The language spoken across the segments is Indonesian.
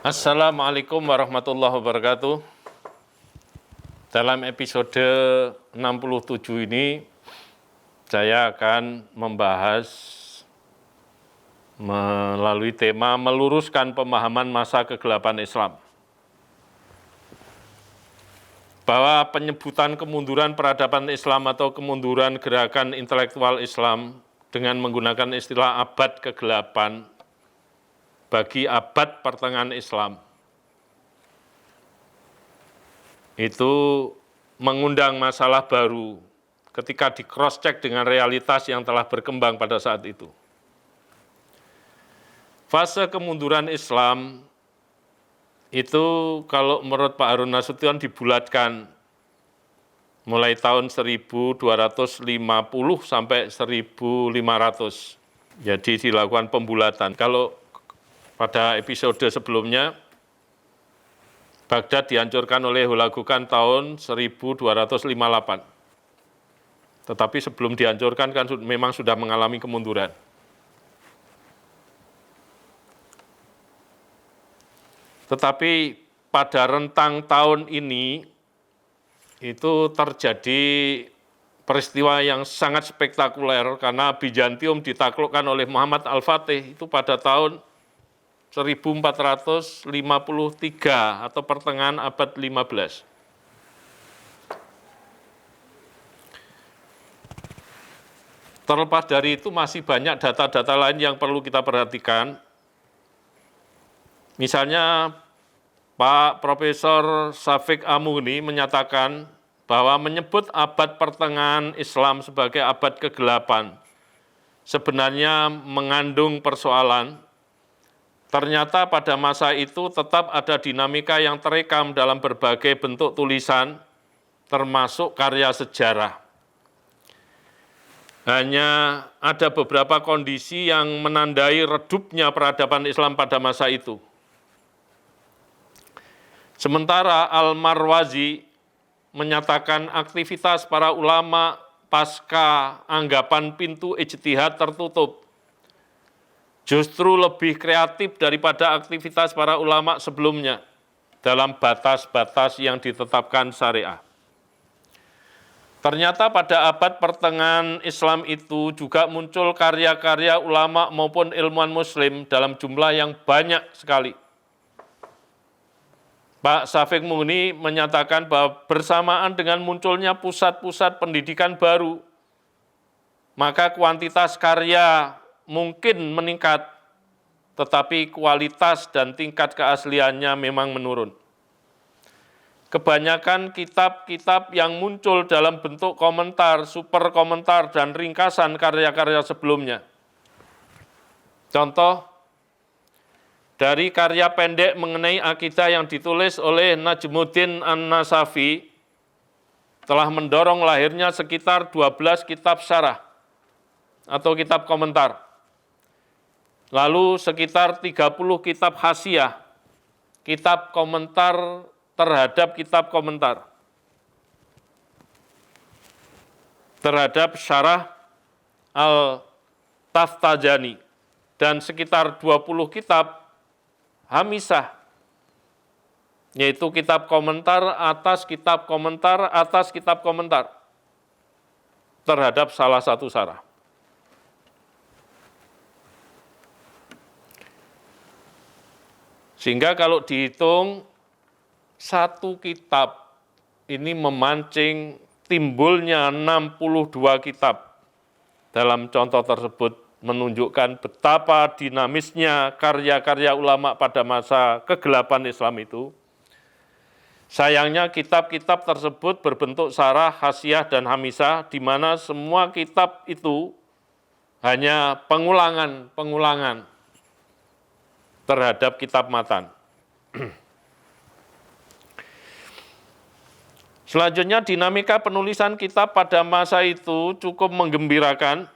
Assalamualaikum warahmatullahi wabarakatuh. Dalam episode 67 ini, saya akan membahas melalui tema meluruskan pemahaman masa kegelapan Islam. Bahwa penyebutan kemunduran peradaban Islam atau kemunduran gerakan intelektual Islam dengan menggunakan istilah abad kegelapan bagi abad pertengahan Islam itu mengundang masalah baru ketika di cross check dengan realitas yang telah berkembang pada saat itu. Fase kemunduran Islam itu kalau menurut Pak Harun Nasution dibulatkan mulai tahun 1250 sampai 1500. Jadi dilakukan pembulatan. Kalau pada episode sebelumnya, Baghdad dihancurkan oleh Hulagukan tahun 1258. Tetapi sebelum dihancurkan kan memang sudah mengalami kemunduran. Tetapi pada rentang tahun ini, itu terjadi peristiwa yang sangat spektakuler karena Bizantium ditaklukkan oleh Muhammad Al-Fatih itu pada tahun 1453 atau pertengahan abad 15. Terlepas dari itu masih banyak data-data lain yang perlu kita perhatikan. Misalnya Pak Profesor Syafiq Amuni menyatakan bahwa menyebut abad pertengahan Islam sebagai abad kegelapan sebenarnya mengandung persoalan. Ternyata pada masa itu tetap ada dinamika yang terekam dalam berbagai bentuk tulisan, termasuk karya sejarah. Hanya ada beberapa kondisi yang menandai redupnya peradaban Islam pada masa itu. Sementara Al-Marwazi menyatakan aktivitas para ulama pasca anggapan pintu ijtihad tertutup justru lebih kreatif daripada aktivitas para ulama sebelumnya dalam batas-batas yang ditetapkan syariah. Ternyata pada abad pertengahan Islam itu juga muncul karya-karya ulama maupun ilmuwan muslim dalam jumlah yang banyak sekali. Pak Syafiq Muni menyatakan bahwa bersamaan dengan munculnya pusat-pusat pendidikan baru, maka kuantitas karya mungkin meningkat, tetapi kualitas dan tingkat keasliannya memang menurun. Kebanyakan kitab-kitab yang muncul dalam bentuk komentar, super komentar, dan ringkasan karya-karya sebelumnya. Contoh, dari karya pendek mengenai akidah yang ditulis oleh Najmuddin An-Nasafi, telah mendorong lahirnya sekitar 12 kitab syarah atau kitab komentar. Lalu sekitar 30 kitab hasyiah, kitab komentar terhadap kitab komentar, terhadap syarah Al-Taftajani, dan sekitar 20 kitab hamisah, yaitu kitab komentar atas kitab komentar atas kitab komentar terhadap salah satu syarah. Sehingga kalau dihitung, satu kitab ini memancing timbulnya 62 kitab. Dalam contoh tersebut menunjukkan betapa dinamisnya karya-karya ulama pada masa kegelapan Islam itu. Sayangnya kitab-kitab tersebut berbentuk syarah, hasyiah, dan hamisah, di mana semua kitab itu hanya pengulangan terhadap kitab matan. Selanjutnya, dinamika penulisan kitab pada masa itu cukup menggembirakan.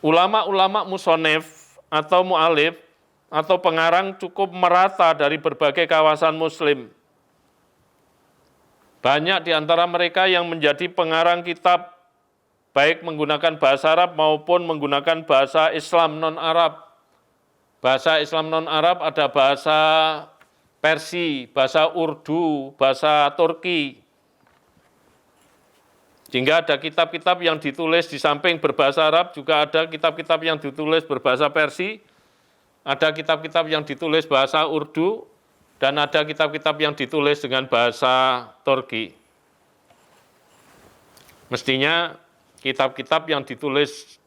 Ulama-ulama musonef atau mu'alif atau pengarang cukup merata dari berbagai kawasan muslim. Banyak di antara mereka yang menjadi pengarang kitab, baik menggunakan bahasa Arab maupun menggunakan bahasa Islam non-Arab. Bahasa Islam non-Arab ada bahasa Persia, bahasa Urdu, bahasa Turki. Sehingga ada kitab-kitab yang ditulis di samping berbahasa Arab, juga ada kitab-kitab yang ditulis berbahasa Persia, ada kitab-kitab yang ditulis bahasa Urdu, dan ada kitab-kitab yang ditulis dengan bahasa Turki. Mestinya kitab-kitab yang ditulis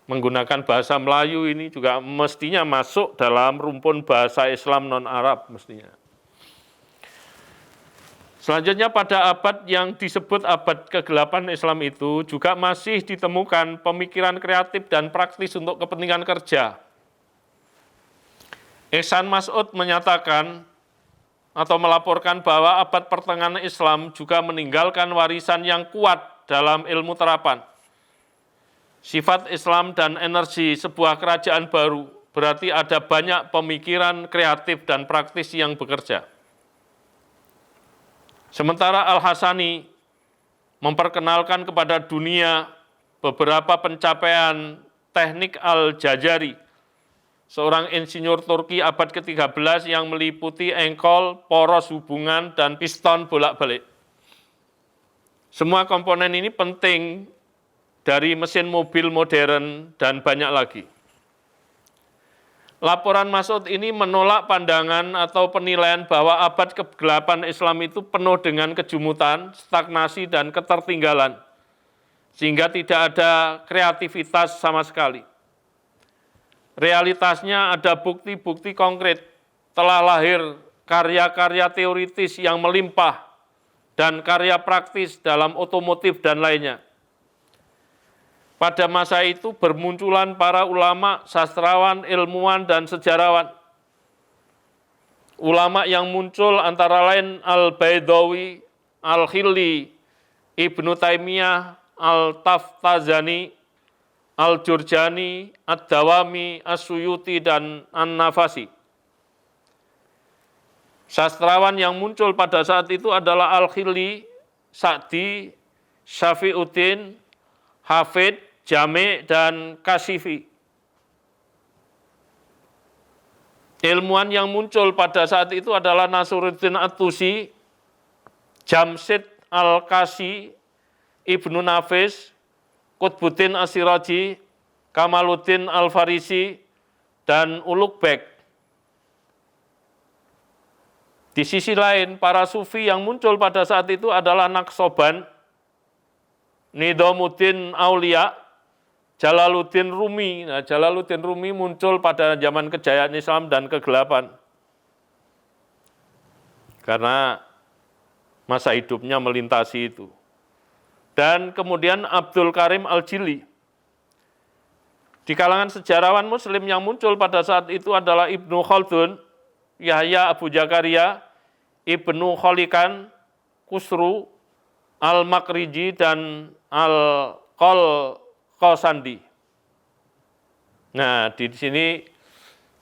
menggunakan bahasa Melayu ini juga mestinya masuk dalam rumpun bahasa Islam non-Arab mestinya. Selanjutnya pada abad yang disebut abad kegelapan Islam itu juga masih ditemukan pemikiran kreatif dan praktis untuk kepentingan kerja. Ihsan Mas'ud menyatakan atau melaporkan bahwa abad pertengahan Islam juga meninggalkan warisan yang kuat dalam ilmu terapan. Sifat Islam dan energi sebuah kerajaan baru berarti ada banyak pemikiran kreatif dan praktis yang bekerja. Sementara Al-Hasani memperkenalkan kepada dunia beberapa pencapaian teknik Al-Jazari, seorang insinyur Turki abad ke-13 yang meliputi engkol, poros hubungan, dan piston bolak-balik. Semua komponen ini penting dari mesin mobil modern dan banyak lagi. Laporan Mas'ud ini menolak pandangan atau penilaian bahwa abad kegelapan Islam itu penuh dengan kejumutan, stagnasi, dan ketertinggalan, sehingga tidak ada kreativitas sama sekali. Realitasnya ada bukti-bukti konkret, telah lahir karya-karya teoritis yang melimpah, dan karya praktis dalam otomotif dan lainnya. Pada masa itu bermunculan para ulama, sastrawan, ilmuwan, dan sejarawan. Ulama yang muncul antara lain Al-Baidawi, Al-Khilli, Ibnu Taimiyah, Al-Taftazani, Al-Jurjani, Ad-Dawami, As-Suyuti, dan An-Nafasi. Sastrawan yang muncul pada saat itu adalah Al-Khilli, Sa'di, Syafi'uddin, Hafid, Jami', dan Kasifi. Ilmuwan yang muncul pada saat itu adalah Nasruddin At-Tusi, Jamshid Al-Kasi, Ibnu Nafis, Qutbuddin As-Siraji, Kamaluddin Al-Farisi, dan Ulugh-Beg. Di sisi lain, para sufi yang muncul pada saat itu adalah Naqshband, Nidhamuddin Auliya, Jalaluddin Rumi. Nah, Jalaluddin Rumi muncul pada zaman kejayaan Islam dan kegelapan. Karena masa hidupnya melintasi itu. Dan kemudian Abdul Karim Al-Jili. Di kalangan sejarawan Muslim yang muncul pada saat itu adalah Ibnu Khaldun, Yahya Abu Zakaria, Ibnu Khalikan, Kusru, Al-Makriji, dan Al-Qasandi. Nah, di sini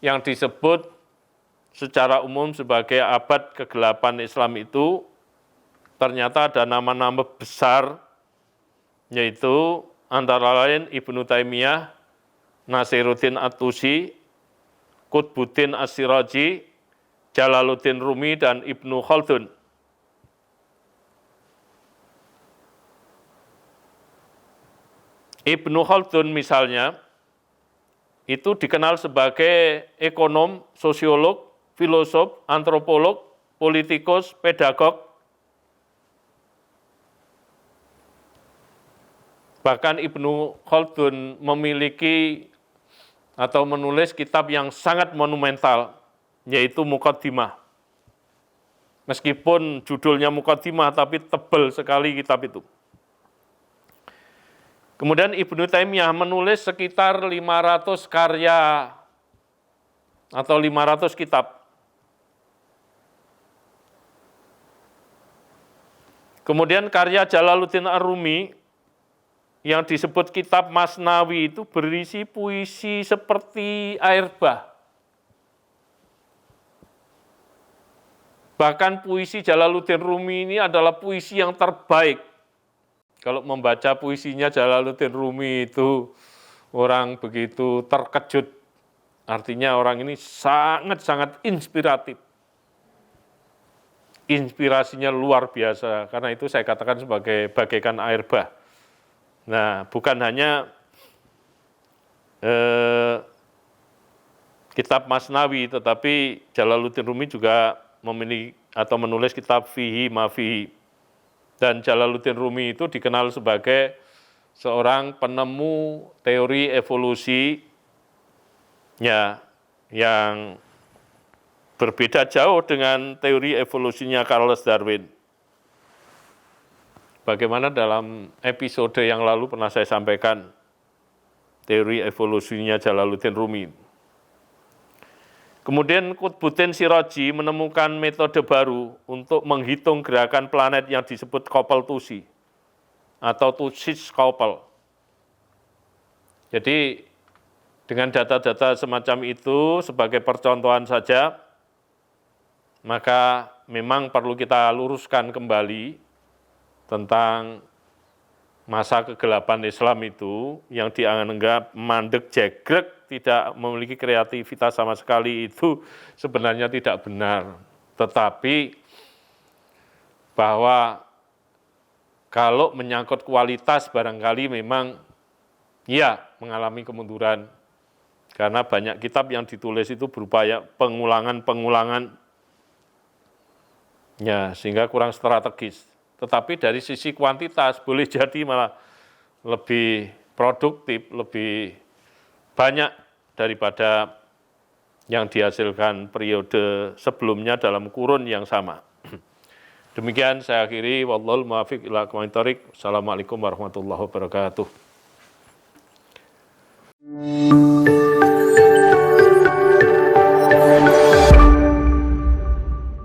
yang disebut secara umum sebagai abad kegelapan Islam itu ternyata ada nama-nama besar, yaitu antara lain Ibnu Taimiyah, Nasiruddin At-Tusi, Qutbuddin As-Siraji, Jalaluddin Rumi, dan Ibnu Khaldun. Ibnu Khaldun misalnya, itu dikenal sebagai ekonom, sosiolog, filosof, antropolog, politikus, pedagog. Bahkan Ibnu Khaldun memiliki atau menulis kitab yang sangat monumental, yaitu Muqaddimah. Meskipun judulnya Muqaddimah, tapi tebal sekali kitab itu. Kemudian Ibnu Taimiyah menulis sekitar 500 karya atau 500 kitab. Kemudian karya Jalaluddin Ar-Rumi yang disebut kitab Masnawi itu berisi puisi seperti air bah. Bahkan puisi Jalaluddin Rumi ini adalah puisi yang terbaik. Kalau membaca puisinya Jalaluddin Rumi itu orang begitu terkejut Artinya orang ini sangat-sangat inspiratif. Inspirasinya luar biasa, karena itu saya katakan sebagai bagaikan air bah. Nah, bukan hanya kitab Masnawi, tetapi Jalaluddin Rumi juga memiliki atau menulis kitab Fihi Ma Fihi. Dan Jalaluddin Rumi itu dikenal sebagai seorang penemu teori evolusi ya, yang berbeda jauh dengan teori evolusinya Charles Darwin. Bagaimana dalam episode yang lalu pernah saya sampaikan teori evolusinya Jalaluddin Rumi. Kemudian Qutbuddin Shirazi menemukan metode baru untuk menghitung gerakan planet yang disebut Koppel Tusi atau Tusis Koppel. Jadi dengan data-data semacam itu sebagai percontohan saja, maka memang perlu kita luruskan kembali tentang masa kegelapan Islam itu yang dianggap mandek jegrek, tidak memiliki kreativitas sama sekali, itu sebenarnya tidak benar. Tetapi bahwa kalau menyangkut kualitas barangkali memang ya mengalami kemunduran. Karena banyak kitab yang ditulis itu berupaya pengulangan-pengulangan, ya, sehingga kurang strategis. Tetapi dari sisi kuantitas boleh jadi malah lebih produktif, lebih banyak daripada yang dihasilkan periode sebelumnya dalam kurun yang sama. Demikian saya akhiri. Wallahul muwaffiq ila aqwamit thoriq. Assalamualaikum warahmatullahi wabarakatuh.